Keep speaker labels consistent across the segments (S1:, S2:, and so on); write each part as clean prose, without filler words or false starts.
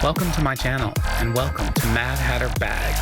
S1: Welcome to my channel and welcome to Mad Hatter Bags.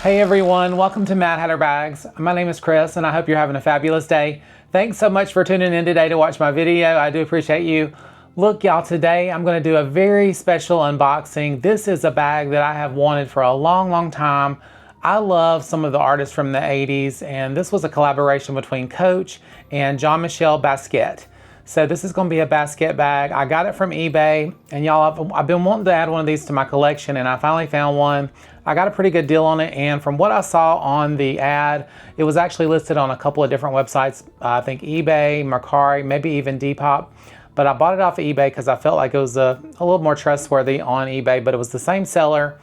S2: Hey everyone, welcome to Mad Hatter Bags. My name is Chris and I hope you're having a fabulous day. Thanks so much for tuning in today to watch my video. I do appreciate you. Look y'all, today I'm going to do a very special unboxing. This is a bag that I have wanted for a long time. I love some of the artists from the 80s, and this was a collaboration between Coach and Jean-Michel Basquiat. So this is going to be a Basquiat bag. I got it from eBay, and y'all, I've been wanting to add one of these to my collection, and I finally found one. I got a pretty good deal on it, and from what I saw on the ad, it was actually listed on a couple of different websites. I think eBay, Mercari, maybe even Depop. But I bought it off of eBay because I felt like it was a little more trustworthy on eBay, but it was the same seller,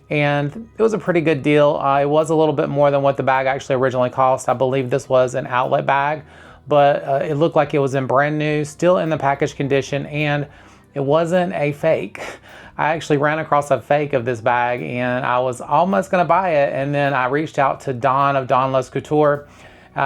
S2: and it was a pretty good deal. It was a little bit more than what the bag actually originally cost. I believe this was an outlet bag, but it looked like it was in brand new, still in the package condition, and it wasn't a fake. I actually ran across a fake of this bag and I was almost gonna buy it, and then I reached out to Dawn of Dawn Loves Couture.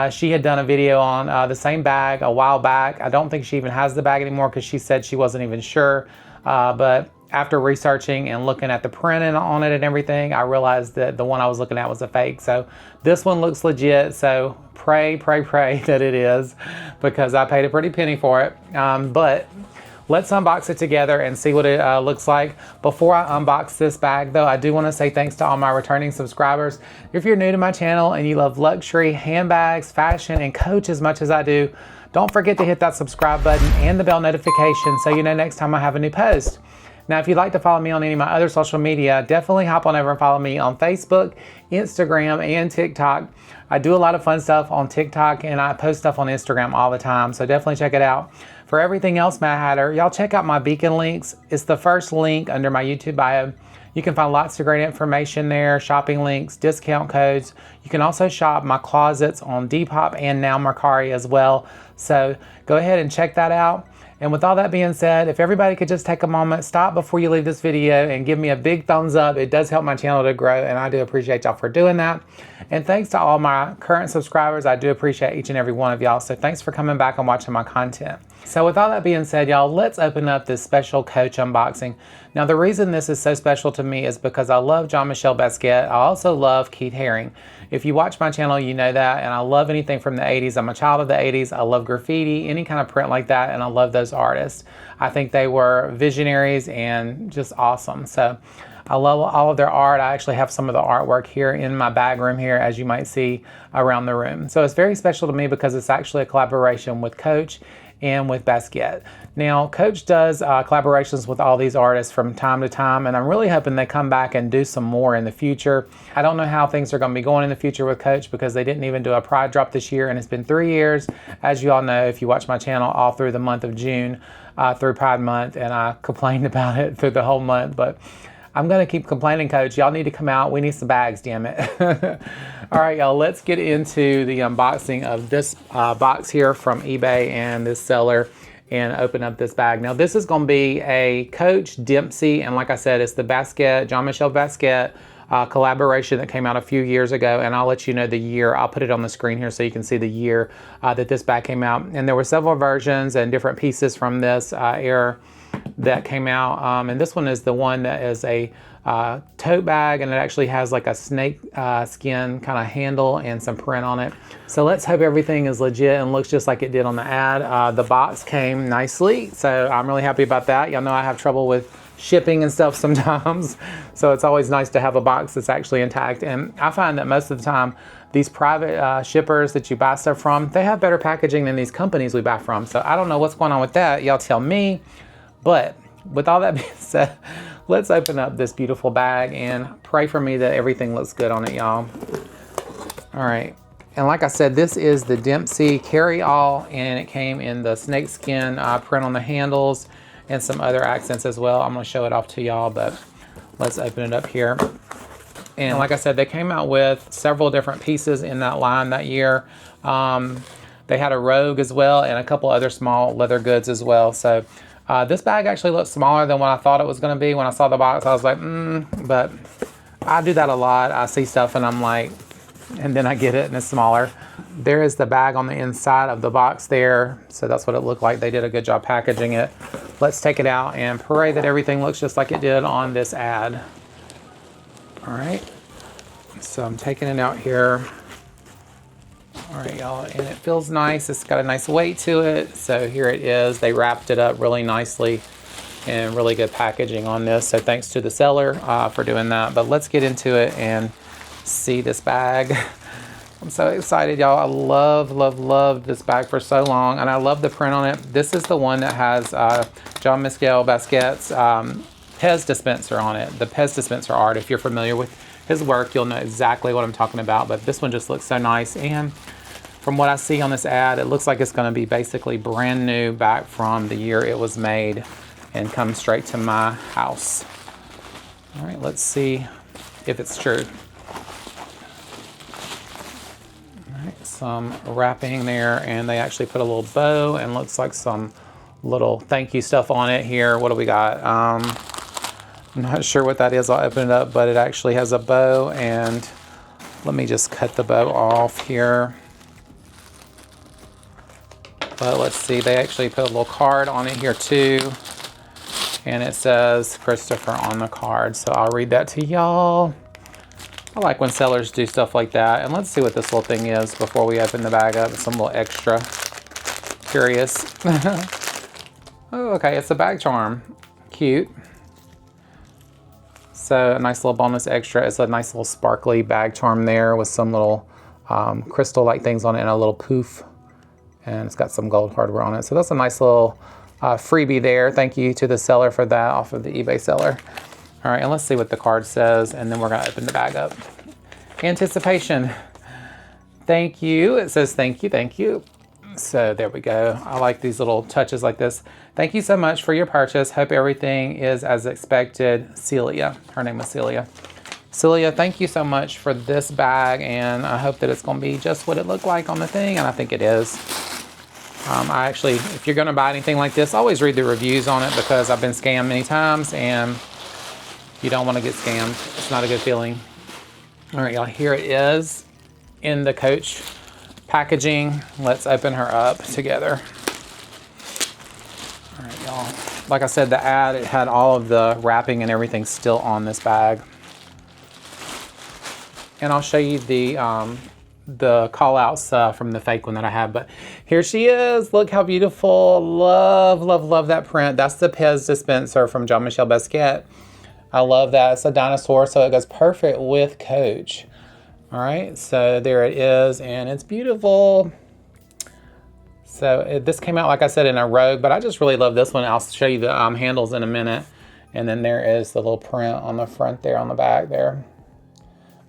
S2: She had done a video on the same bag a while back. I don't think she even has the bag anymore because she said she wasn't even sure, but after researching and looking at the print on it and everything, I realized that the one I was looking at was a fake. So this one looks legit, so pray that it is, because I paid a pretty penny for it. But let's unbox it together and see what it looks like. Before I unbox this bag though, I do want to say thanks to all my returning subscribers. If you're new to my channel and you love luxury, handbags, fashion, and Coach as much as I do, don't forget to hit that subscribe button and the bell notification so you know next time I have a new post. Now, if you'd like to follow me on any of my other social media, definitely hop on over and follow me on Facebook, Instagram, and TikTok. I do a lot of fun stuff on TikTok, and I post stuff on Instagram all the time, so definitely check it out. For everything else Mad Hatter, y'all check out my beacon links. It's the first link under my YouTube bio. You can find lots of great information there, shopping links, discount codes. You can also shop my closets on Depop and now Mercari as well. So go ahead and check that out. And with all that being said, if everybody could just take a moment, stop before you leave this video and give me a big thumbs up. It does help my channel to grow, and I do appreciate y'all for doing that. And thanks to all my current subscribers. I do appreciate each and every one of y'all. So thanks for coming back and watching my content. So with all that being said, y'all, let's open up this special Coach unboxing. Now, the reason this is so special to me is because I love Jean-Michel Basquiat. I also love Keith Haring. If you watch my channel, you know that, and I love anything from the 80s. I'm a child of the 80s. I love graffiti, any kind of print like that, and I love those artists. I think they were visionaries and just awesome. So I love all of their art. I actually have some of the artwork here in my bag room here, as you might see around the room. So it's very special to me because it's actually a collaboration with Coach and with Basquiat. Now, Coach does collaborations with all these artists from time to time, and I'm really hoping they come back and do some more in the future. I don't know how things are going to be going in the future with Coach because they didn't even do a Pride drop this year, and it's been 3 years, as you all know if you watch my channel, all through the month of June, through Pride Month, and I complained about it through the whole month, but I'm gonna keep complaining, Coach. Y'all need to come out. We need some bags, damn it. All right, y'all, let's get into the unboxing of this box here from eBay and this seller and open up this bag. Now, this is gonna be a Coach, Dempsey, and like I said, it's the Basquiat, Jean-Michel Basquiat collaboration that came out a few years ago, and I'll let you know the year. I'll put it on the screen here so you can see the year that this bag came out. And there were several versions and different pieces from this era that came out, and this one is the one that is a tote bag, and it actually has like a snake skin kind of handle and some print on it. So let's hope everything is legit and looks just like it did on the ad. The box came nicely, so I'm really happy about that. Y'all know I have trouble with shipping and stuff sometimes, so it's always nice to have a box that's actually intact. And I find that most of the time these private shippers that you buy stuff from, they have better packaging than these companies we buy from. So I don't know what's going on with that. Y'all tell me. But with all that being said, let's open up this beautiful bag and pray for me that everything looks good on it, y'all. All right. And like I said, this is the Dempsey Carryall, and it came in the snakeskin print on the handles and some other accents as well. I'm going to show it off to y'all, but let's open it up here. And like I said, they came out with several different pieces in that line that year. They had a Rogue as well and a couple other small leather goods as well. So this bag actually looks smaller than what I thought it was going to be. When I saw the box, I was like, but I do that a lot. I see stuff and I'm like, and then I get it and it's smaller. There is the bag on the inside of the box there. So that's what it looked like. They did a good job packaging it. let's take it out and pray that everything looks just like it did on this ad. All right, so I'm taking it out here. All right, y'all, and it feels nice. It's got a nice weight to it. So here it is. They wrapped it up really nicely and really good packaging on this. So thanks to the seller for doing that. But let's get into it and see this bag. I'm so excited, y'all. I love this bag for so long, and I love the print on it. This is the one that has Jean-Michel Basquiat's Pez dispenser on it, the Pez dispenser art. If you're familiar with his work, you'll know exactly what I'm talking about, but this one just looks so nice. And from what I see on this ad, it looks like it's going to be basically brand new back from the year it was made and come straight to my house. All right, let's see if it's true. All right, some wrapping there, and they actually put a little bow and looks like some little thank you stuff on it here. What do we got? I'm not sure what that is. I'll open it up, but it actually has a bow, and let me just cut the bow off here. But let's see, they actually put a little card on it here too, and it says Christopher on the card, so I'll read that to y'all. I like when sellers do stuff like that. And let's see what this little thing is before we open the bag up. It's some little extra. Curious. Oh, okay, it's a bag charm. Cute. So a nice little bonus extra. It's a nice little sparkly bag charm there with some little crystal-like things on it and a little poof. And it's got some gold hardware on it. So that's a nice little freebie there. Thank you to the seller for that off of the eBay seller. All right, and let's see what the card says, and then we're gonna open the bag up. Anticipation. Thank you. It says thank you, thank you. So there we go. I like these little touches like this. Thank you so much for your purchase. Hope everything is as expected. Celia. Her name is Celia. Celia, thank you so much for this bag, and I hope that it's going to be just what it looked like on the thing, and I think it is. I actually, if you're going to buy anything like this, always read the reviews on it, because I've been scammed many times, and you don't want to get scammed. It's not a good feeling. All right, y'all, here it is in the Coach packaging. Let's open her up together. All right, y'all. Like I said, the ad, it had all of the wrapping and everything still on this bag. And I'll show you the call outs from the fake one that I have. But here she is. Look how beautiful. Love that print. That's the Pez dispenser from Jean-Michel Basquiat. I love that. It's a dinosaur, so it goes perfect with Coach. All right, so there it is, and it's beautiful. So this came out, like I said, in a rogue, but I just really love this one. I'll show you the handles in a minute. And then there is the little print on the front there, on the back there.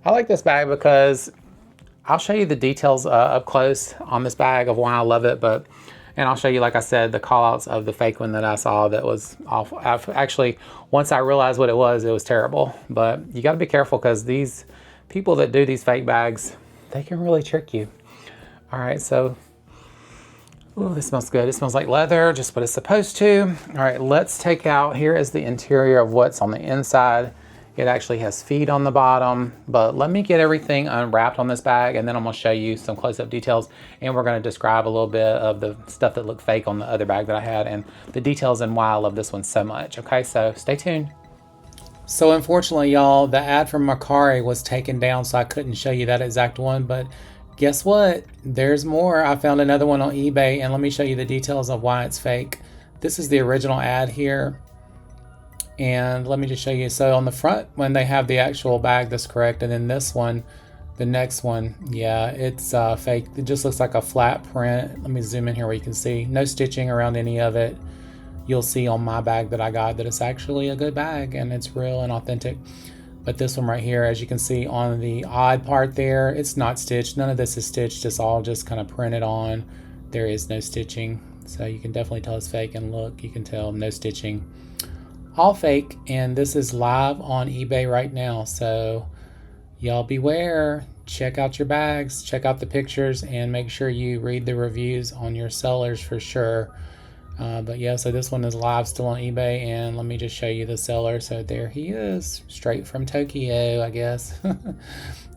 S2: I like this bag because I'll show you the details up close on this bag of why I love it, and I'll show you, like I said, the call outs of the fake one that I saw that was awful. Actually, once I realized what it was terrible. But you gotta be careful, because these people that do these fake bags, they can really trick you. All right, so, ooh, this smells good. It smells like leather, just what it's supposed to. All right, let's take out, here is the interior of what's on the inside. It actually has feet on the bottom, but let me get everything unwrapped on this bag, and then I'm gonna show you some close-up details, and we're gonna describe a little bit of the stuff that looked fake on the other bag that I had, and the details and why I love this one so much. Okay, so stay tuned. So unfortunately, y'all, the ad from Mercari was taken down, so I couldn't show you that exact one, but guess what? There's more. I found another one on eBay, and let me show you the details of why it's fake. This is the original ad here. And let me just show you. So on the front, when they have the actual bag, that's correct. And then this one, the next one, yeah, it's fake. It just looks like a flat print. Let me zoom in here where you can see. No stitching around any of it. You'll see on my bag that I got that it's actually a good bag and it's real and authentic. But this one right here, as you can see on the odd part there, it's not stitched. None of this is stitched. It's all just kind of printed on. There is no stitching. So you can definitely tell it's fake. And look, you can tell no stitching. All fake, and this is live on eBay right now, so y'all beware. Check out your bags, check out the pictures, and make sure you read the reviews on your sellers for sure. But yeah, so this one is live still on eBay, and let me just show you the seller. So there he is, straight from Tokyo, I guess.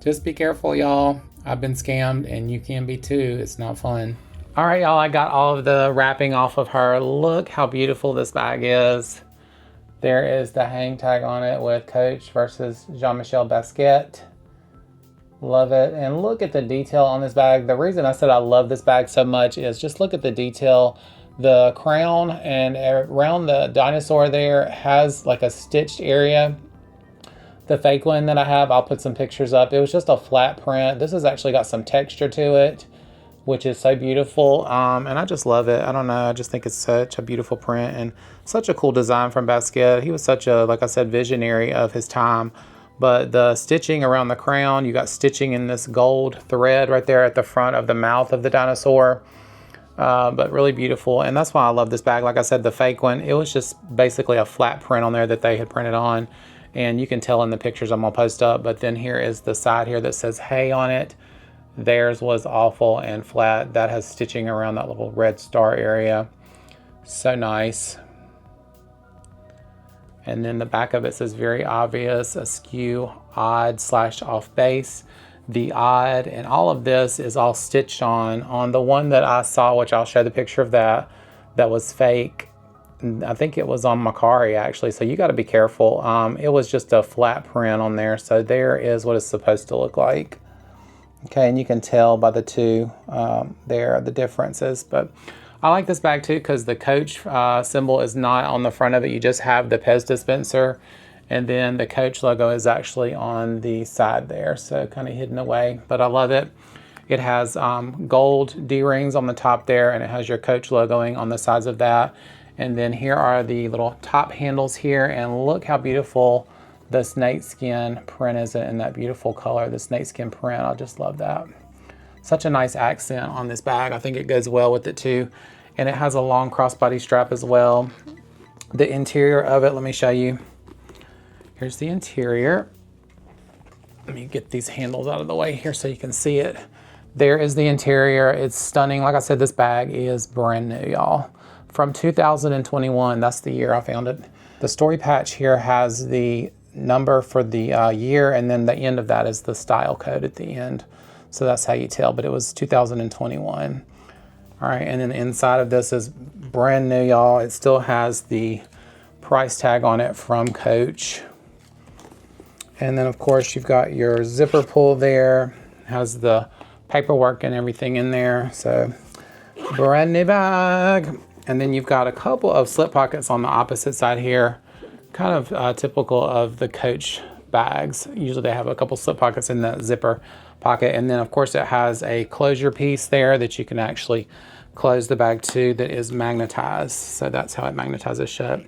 S2: Just be careful, y'all. I've been scammed, and you can be too. It's not fun. All right, y'all, I got all of the wrapping off of her. Look how beautiful this bag is. There is the hang tag on it with Coach versus Jean-Michel Basquiat. Love it. And look at the detail on this bag. The reason I said I love this bag so much is just look at the detail. The crown and around the dinosaur there has like a stitched area. The fake one that I have, I'll put some pictures up. It was just a flat print. This has actually got some texture to it, which is so beautiful. And I just love it. I don't know. I just think it's such a beautiful print and such a cool design from Basquiat. He was such a, like I said, visionary of his time. But the stitching around the crown, you got stitching in this gold thread right there at the front of the mouth of the dinosaur. But really beautiful. And that's why I love this bag. Like I said, the fake one, it was just basically a flat print on there that they had printed on. And you can tell in the pictures I'm gonna post up. But then here is the side here that says hey on it. Theirs was awful and flat. That has stitching around that little red star area. So nice. And then the back of it says very obvious, askew, odd / off base. The odd and all of this is all stitched on the one that I saw, which I'll show the picture of that was fake. I think it was on Mercari actually, so you got to be careful. It was just a flat print on there, so there is what it's supposed to look like. Okay, and you can tell by the two there the differences. But I like this bag too because the Coach symbol is not on the front of it. You just have the Pez dispenser, and then the Coach logo is actually on the side there, so kind of hidden away. But I love it. It has gold D-rings on the top there, and it has your Coach logoing on the sides of that. And then here are the little top handles here, and look how beautiful the snakeskin print is in that beautiful color. The snakeskin print, I just love that. Such a nice accent on this bag. I think it goes well with it too. And it has a long crossbody strap as well. The interior of it, let me show you. Here's the interior. Let me get these handles out of the way here so you can see it. There is the interior. It's stunning. Like I said, this bag is brand new, y'all. From 2021, that's the year I found it. The story patch here has the number for the year, and then the end of that is the style code at the end. So that's how you tell, but it was 2021. All right, and then the inside of this is brand new, y'all. It still has the price tag on it from Coach. And then of course you've got your zipper pull there. It has the paperwork and everything in there. So brand new bag. And then you've got a couple of slip pockets on the opposite side here. Kind of typical of the Coach bags. Usually they have a couple slip pockets in the zipper pocket. And then of course it has a closure piece there that you can actually close the bag to that is magnetized. So that's how it magnetizes shut.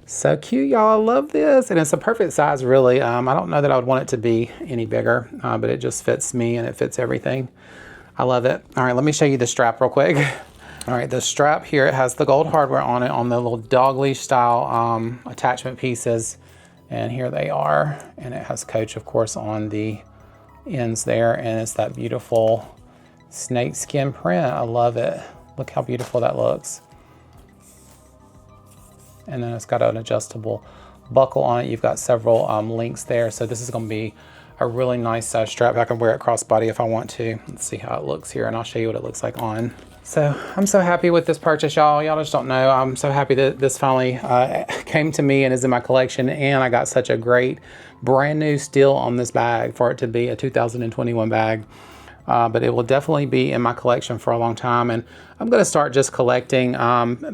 S2: So cute, y'all. I love this. And it's a perfect size, really. I don't know that I would want it to be any bigger, but it just fits me and it fits everything. I love it. All right, let me show you the strap real quick. All right, the strap here, it has the gold hardware on it on the little dog leash style attachment pieces. And here they are. And it has Coach, of course, on the ends there. And it's that beautiful snake skin print. I love it. Look how beautiful that looks. And then it's got an adjustable buckle on it. You've got several links there. So this is going to be a really nice size strap. I can wear it crossbody if I want to. Let's see how it looks here, and I'll show you what it looks like on. So I'm so happy with this purchase, y'all. Y'all just don't know. I'm so happy that this finally came to me and is in my collection. And I got such a great brand new steal on this bag for it to be a 2021 bag. But it will definitely be in my collection for a long time. And I'm going to start just collecting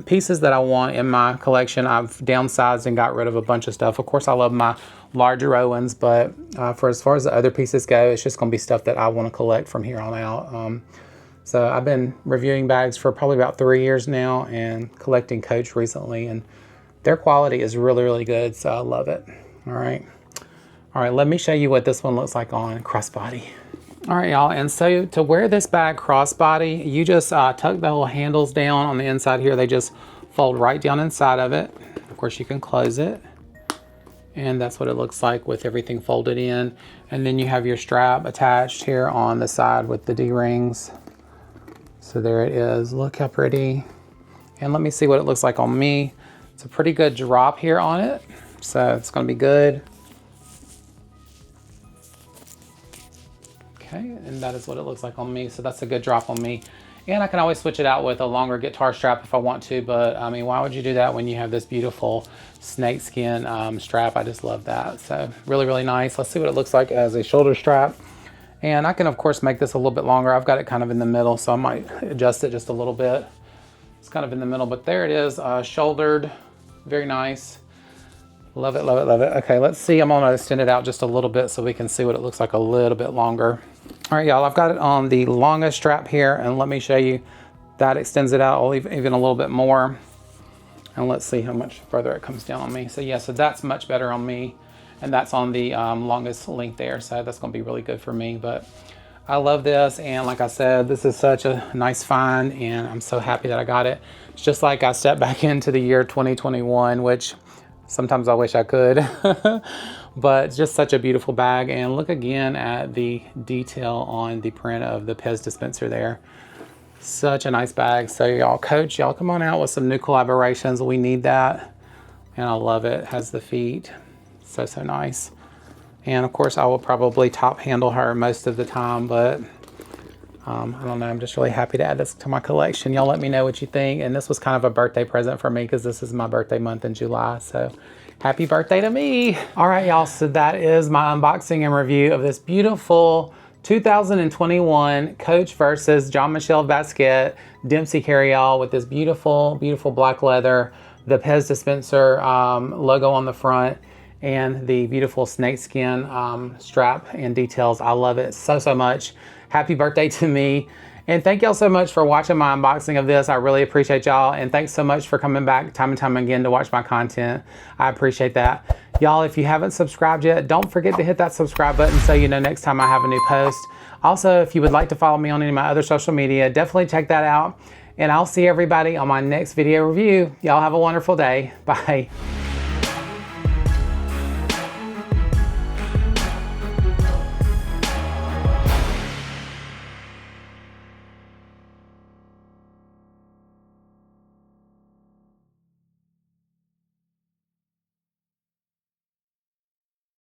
S2: pieces that I want in my collection. I've downsized and got rid of a bunch of stuff. Of course, I love my larger Owens, but for as far as the other pieces go, it's just going to be stuff that I want to collect from here on out. So I've been reviewing bags for probably about 3 years now and collecting Coach recently. And their quality is really, really good. So I love it. All right. All right, let me show you what this one looks like on crossbody. All right, y'all, and so to wear this bag crossbody, you just tuck the little handles down on the inside here. They just fold right down inside of it. Of course, you can close it. And that's what it looks like with everything folded in. And then you have your strap attached here on the side with the D-rings. So there it is. Look how pretty. And let me see what it looks like on me. It's a pretty good drop here on it. So it's going to be good. Okay, and that is what it looks like on me. So that's a good drop on me. And I can always switch it out with a longer guitar strap if I want to, but I mean, why would you do that when you have this beautiful snakeskin strap? I just love that. So really, really nice. Let's see what it looks like as a shoulder strap. And I can of course make this a little bit longer. I've got it kind of in the middle, so I might adjust it just a little bit. It's kind of in the middle, but there it is, shouldered, very nice. Love it, love it, love it. Okay, let's see, I'm gonna extend it out just a little bit so we can see what it looks like a little bit longer. All right, y'all, I've got it on the longest strap here, and let me show you. That extends it out even a little bit more. And let's see how much further it comes down on me. So yeah, so that's much better on me. And that's on the longest length there. So that's gonna be really good for me. But I love this. And like I said, this is such a nice find, and I'm so happy that I got it. It's just like I stepped back into the year 2021, which sometimes I wish I could. But it's just such a beautiful bag. And look again at the detail on the print of the Pez dispenser there. Such a nice bag. So y'all, Coach, y'all come on out with some new collaborations. We need that. And I love it. It has the feet. So, so nice. And of course I will probably top handle her most of the time, but I don't know. I'm just really happy to add this to my collection. Y'all let me know what you think. And this was kind of a birthday present for me because this is my birthday month in July. So happy birthday to me. All right, y'all. So that is my unboxing and review of this beautiful 2021 Coach versus Jean-Michel Basquiat Dempsey Carryall with this beautiful, beautiful black leather, the Pez dispenser logo on the front, and the beautiful snakeskin strap and details. I love it so, so much. Happy birthday to me. And thank y'all so much for watching my unboxing of this. I really appreciate y'all. And thanks so much for coming back time and time again to watch my content. I appreciate that. Y'all, if you haven't subscribed yet, don't forget to hit that subscribe button so you know next time I have a new post. Also, if you would like to follow me on any of my other social media, definitely check that out. And I'll see everybody on my next video review. Y'all have a wonderful day. Bye.